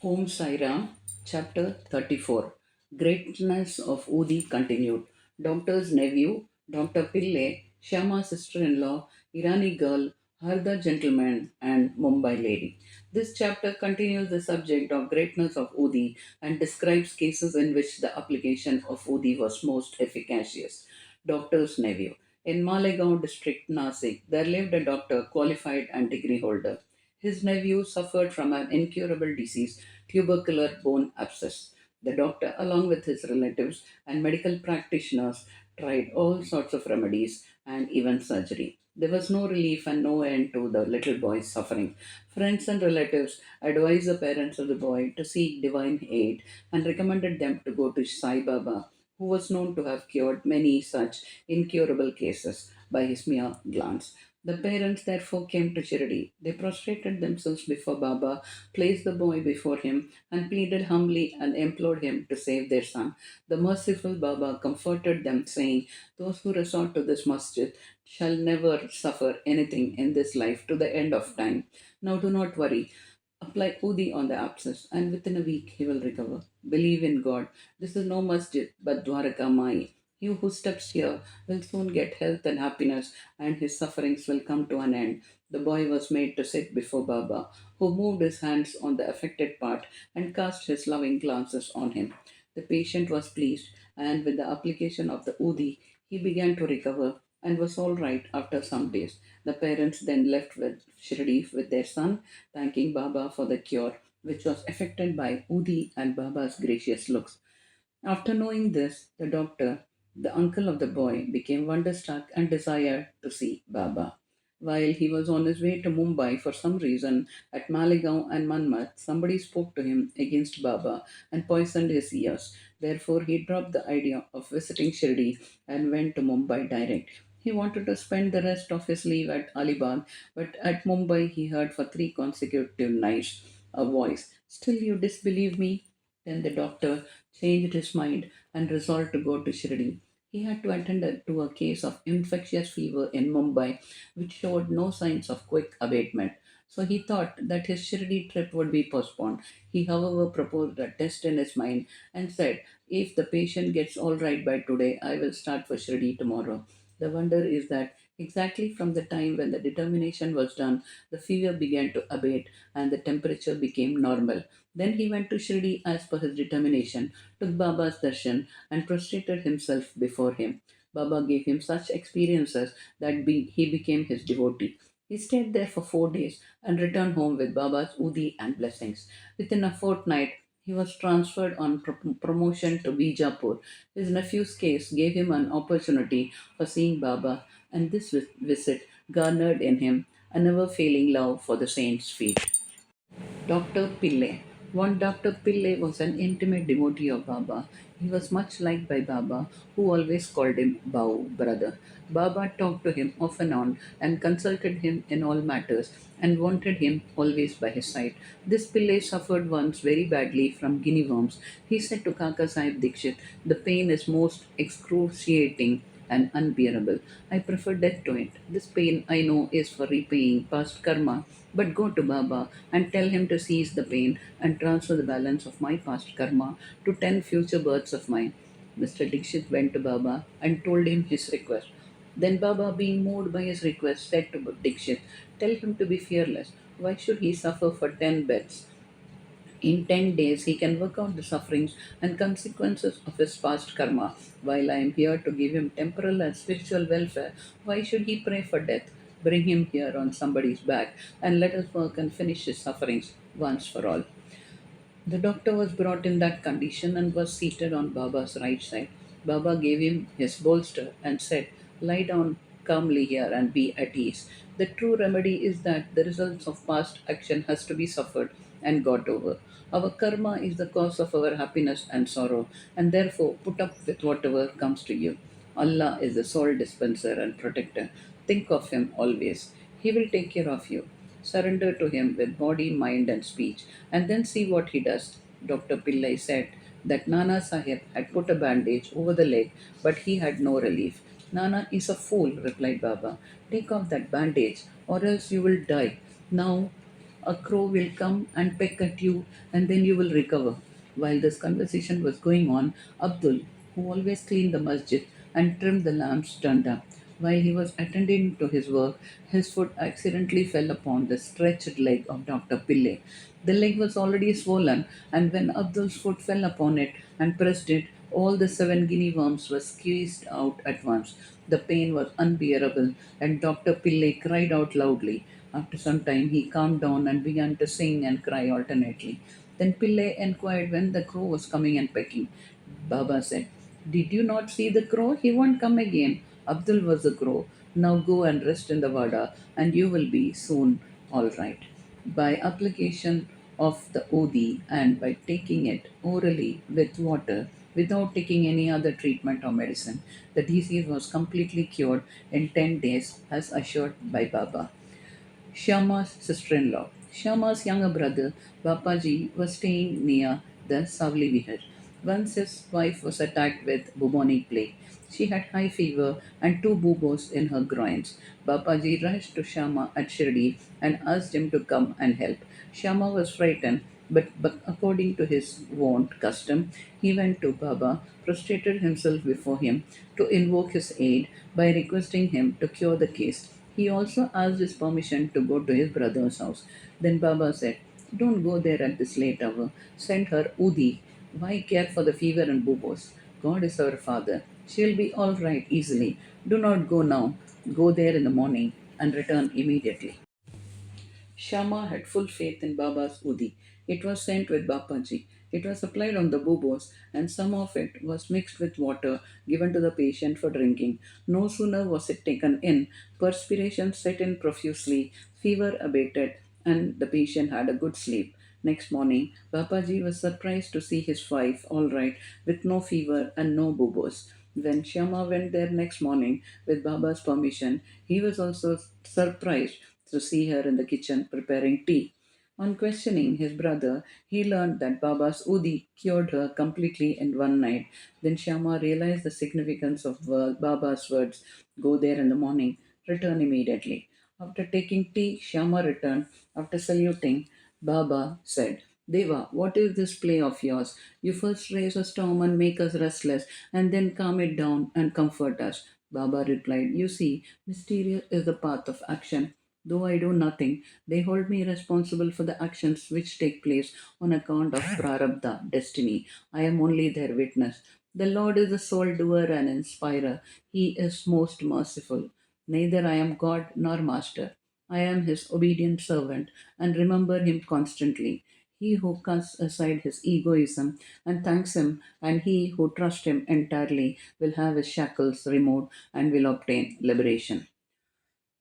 Om Sairam, Chapter 34. Greatness of Udi continued. Doctor's nephew, Dr. Pilley, Shama sister-in-law, Irani girl, Harda Gentleman, and Mumbai lady. This chapter continues the subject of greatness of Udi and describes cases in which the application of Udi was most efficacious. Doctor's nephew. In Malegaon district, Nasik, there lived a doctor, qualified and degree holder. His nephew suffered from an incurable disease, tubercular bone abscess. The doctor, along with his relatives and medical practitioners, tried all sorts of remedies and even surgery. There was no relief and no end to the little boy's suffering. Friends and relatives advised the parents of the boy to seek divine aid and recommended them to go to Sai Baba, who was known to have cured many such incurable cases by his mere glance. The parents therefore came to Shirdi. They prostrated themselves before Baba, placed the boy before him, and pleaded humbly and implored him to save their son. The merciful Baba comforted them, saying, "Those who resort to this masjid shall never suffer anything in this life to the end of time. Now do not worry. Apply Udi on the abscess, and within a week he will recover. Believe in God. This is no masjid, but Dwaraka Mai. He who steps here will soon get health and happiness, and his sufferings will come to an end." The boy was made to sit before Baba, who moved his hands on the affected part and cast his loving glances on him. The patient was pleased, and with the application of the Udi, he began to recover and was all right after some days. The parents then left with Shirdi with their son, thanking Baba for the cure, which was effected by Udi and Baba's gracious looks. After knowing this, the doctor, the uncle of the boy, became wonderstruck and desired to see Baba. While he was on his way to Mumbai for some reason, at Malegaon and Manmat, somebody spoke to him against Baba and poisoned his ears. Therefore, he dropped the idea of visiting Shirdi and went to Mumbai direct. He wanted to spend the rest of his leave at Alibag, but at Mumbai he heard for 3 consecutive nights a voice, "Still you disbelieve me?" Then the doctor changed his mind and resolved to go to Shirdi. He had to to a case of infectious fever in Mumbai, which showed no signs of quick abatement. So he thought that his Shirdi trip would be postponed. He, however, proposed a test in his mind and said, "If the patient gets all right by today, I will start for Shirdi tomorrow." The wonder is that exactly from the time when the determination was done, the fever began to abate and the temperature became normal. Then he went to Shirdi as per his determination, took Baba's darshan, and prostrated himself before him. Baba gave him such experiences that he became his devotee. He stayed there for 4 days and returned home with Baba's udi and blessings. Within a fortnight, he was transferred on promotion to Bijapur. His nephew's case gave him an opportunity for seeing Baba, and this visit garnered in him a never failing love for the saint's feet. Dr. Pilley. One Dr. Pilley was an intimate devotee of Baba. He was much liked by Baba, who always called him Bau, brother. Baba talked to him off and on and consulted him in all matters and wanted him always by his side. This Pilley suffered once very badly from guinea worms. He said to Kaka Sahib Dikshit, "The pain is most excruciating and unbearable. I prefer death to it. This pain I know is for repaying past karma, but go to Baba and tell him to cease the pain and transfer the balance of my past karma to 10 future births of mine." Mr. Dixit went to Baba and told him his request. Then Baba, being moved by his request, said to Dixit, "Tell him to be fearless. Why should he suffer for 10 beds? In 10 days, he can work out the sufferings and consequences of his past karma. While I am here to give him temporal and spiritual welfare, why should he pray for death? Bring him here on somebody's back and let us work and finish his sufferings once for all." The doctor was brought in that condition and was seated on Baba's right side. Baba gave him his bolster and said, "Lie down calmly here and be at ease. The true remedy is that the results of past action has to be suffered and got over. Our karma is the cause of our happiness and sorrow, and therefore put up with whatever comes to you. Allah is the sole dispenser and protector. Think of Him always. He will take care of you. Surrender to him with body, mind, and speech, and then see what he does." Dr. Pillai said that Nana Sahib had put a bandage over the leg, but he had no relief. "Nana is a fool," replied Baba. "Take off that bandage, or else you will die. Now A crow will come and peck at you, and then you will recover. While this conversation was going on, Abdul, who always cleaned the masjid and trimmed the lamps, turned up. While he was attending to his work, his foot accidentally fell upon the stretched leg of Dr. Pilley. The leg was already swollen, and when Abdul's foot fell upon it and pressed it, all the 7 guinea worms were squeezed out at once. The pain was unbearable, and Dr. Pillay cried out loudly. After some time, he calmed down and began to sing and cry alternately. Then Pillay inquired when the crow was coming and pecking. Baba said, "Did you not see the crow? He won't come again." Abdul was the crow. "Now go and rest in the vada, and you will be soon all right." By application of the Odi and by taking it orally with water without taking any other treatment or medicine, the disease was completely cured in 10 days, as assured by Baba. Shama's sister-in-law. Shama's younger brother, Bapaji, was staying near the Savli Vihar. Once his wife was attacked with bubonic plague. She had high fever and two buboes in her groins. Bapaji rushed to Shama at Shirdi and asked him to come and help. Shama was frightened, but according to his wont custom, he went to Baba, prostrated himself before him to invoke his aid by requesting him to cure the case. He also asked his permission to go to his brother's house. Then Baba said, "Don't go there at this late hour. Send her Udi. Why care for the fever and bubos? God is our Father. She'll be all right easily. Do not go now. Go there in the morning and return immediately." Shama had full faith in Baba's Udi. It was sent with Bapaji. It was applied on the bubos, and some of it was mixed with water given to the patient for drinking. No sooner was it taken in, perspiration set in profusely, fever abated, and the patient had a good sleep. Next morning, Bapaji was surprised to see his wife all right with no fever and no bubos. When Shama went there next morning with Baba's permission, he was also surprised to see her in the kitchen preparing tea. On questioning his brother, he learned that Baba's Udi cured her completely in one night. Then Shama realized the significance of Baba's words, "Go there in the morning, return immediately." After taking tea, Shama returned. After saluting, Baba said, "Deva, what is this play of yours? You first raise a storm and make us restless, and then calm it down and comfort us." Baba replied, "You see, mysterious is the path of action. Though I do nothing, they hold me responsible for the actions which take place on account of prarabdha, destiny. I am only their witness. The Lord is the sole doer and inspirer. He is most merciful. Neither I am God nor master. I am his obedient servant and remember him constantly. He who casts aside his egoism and thanks him, and he who trusts him entirely, will have his shackles removed and will obtain liberation."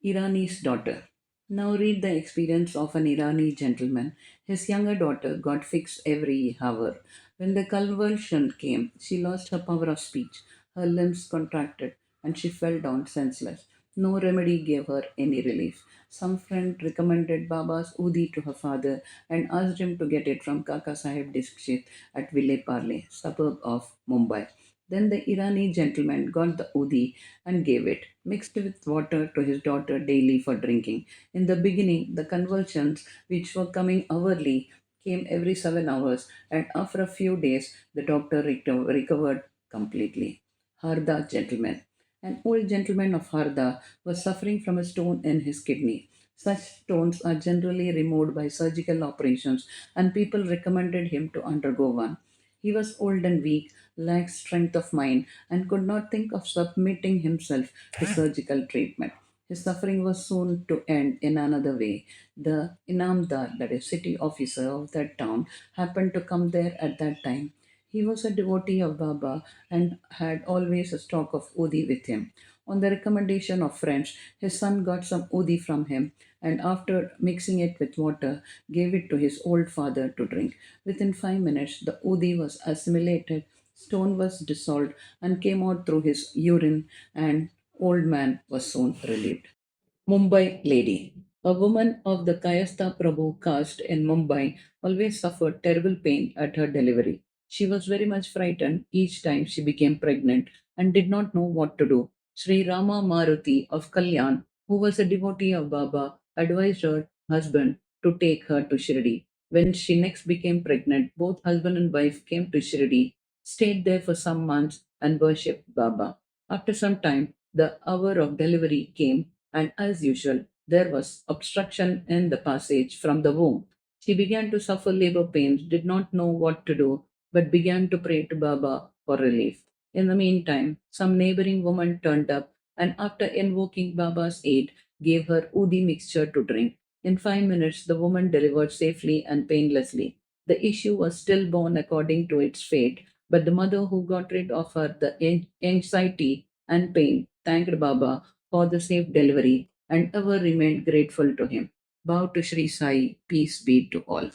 Irani's daughter. Now read the experience of an Irani gentleman. His younger daughter got fixed every hour. When the convulsion came, she lost her power of speech. Her limbs contracted and she fell down senseless. No remedy gave her any relief. Some friend recommended Baba's Udi to her father and asked him to get it from Kaka Sahib Dikshit at Ville Parle, suburb of Mumbai. Then the Irani gentleman got the Udi and gave it, mixed with water, to his daughter daily for drinking. In the beginning, the convulsions, which were coming hourly, came every 7 hours, and after a few days, the doctor recovered completely. Harda Gentleman. An old gentleman of Harda was suffering from a stone in his kidney. Such stones are generally removed by surgical operations, and people recommended him to undergo one. He was old and weak, lacked strength of mind, and could not think of submitting himself to surgical treatment. His suffering was soon to end in another way. The Inamdar, that is, city officer of that town, happened to come there at that time. He was a devotee of Baba and had always a stock of Udi with him. On the recommendation of friends, his son got some Udi from him and, after mixing it with water, gave it to his old father to drink. Within 5 minutes, the Udi was assimilated, stone was dissolved, and came out through his urine, and old man was soon relieved. Mumbai lady. A woman of the Kayastha Prabhu caste in Mumbai always suffered terrible pain at her delivery. She was very much frightened each time she became pregnant and did not know what to do. Sri Rama Maruti of Kalyan, who was a devotee of Baba, advised her husband to take her to Shirdi. When she next became pregnant, both husband and wife came to Shirdi, stayed there for some months, and worshipped Baba. After some time, the hour of delivery came, and as usual, there was obstruction in the passage from the womb. She began to suffer labor pains, did not know what to do, but began to pray to Baba for relief. In the meantime, some neighboring woman turned up and, after invoking Baba's aid, gave her udi mixture to drink. In 5 minutes, the woman delivered safely and painlessly. The issue was stillborn according to its fate, but the mother who got rid of her the anxiety and pain thanked Baba for the safe delivery and ever remained grateful to him. Bow to Sri Sai, peace be to all.